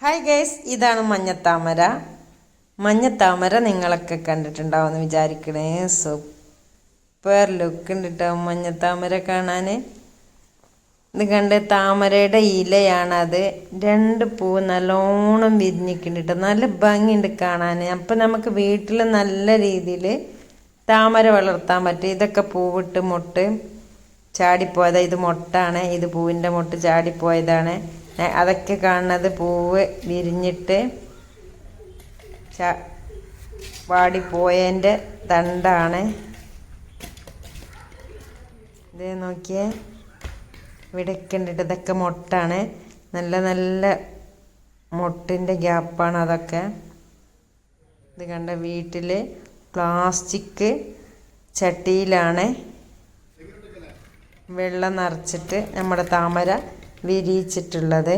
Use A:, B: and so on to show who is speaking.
A: Hi guys, ഇതാണ് മഞ്ഞത്താമര. മഞ്ഞത്താമര നിങ്ങളൊക്കെ കണ്ടിട്ടുണ്ടാവുമെന്ന് വിചാരിക്കണേ. Super look ഉണ്ട് കേട്ടോ മഞ്ഞത്താമര കാണാൻ. ഇത് കണ്ട് താമരയുടെ ഇലയാണത്. രണ്ട് പൂ നല്ലോണം വിരിഞ്ഞിട്ടുണ്ട്. നല്ല ഭംഗിയുണ്ട് കാണാൻ. അപ്പം നമുക്ക് വീട്ടിൽ നല്ല രീതിയിൽ താമര വളർത്താൻ പറ്റും. ഇതൊക്കെ പൂവിട്ട് മൊട്ട് ചാടിപ്പോയതാണ്. ഇത് മൊട്ടാണ്. ഇത് പൂവിൻ്റെ മൊട്ട് ചാടിപ്പോയതാണ്. അതൊക്കെ കാണുന്നത് പൂവ് വിരിഞ്ഞിട്ട് വാടിപ്പോയതിൻ്റെ തണ്ടാണ്. ഇത് നോക്കിയേ, ഇവിടെയൊക്കെ ഉണ്ടിട്ട് ഇതൊക്കെ മൊട്ടാണ്. നല്ല നല്ല മൊട്ടിൻ്റെ ഗ്യാപ്പാണ് അതൊക്കെ. ഇത് കണ്ട വീട്ടിൽ പ്ലാസ്റ്റിക് ചട്ടിയിലാണ് വെള്ളം നിറച്ചിട്ട് നമ്മുടെ താമര വിരിയിച്ചിട്ടുള്ളത്.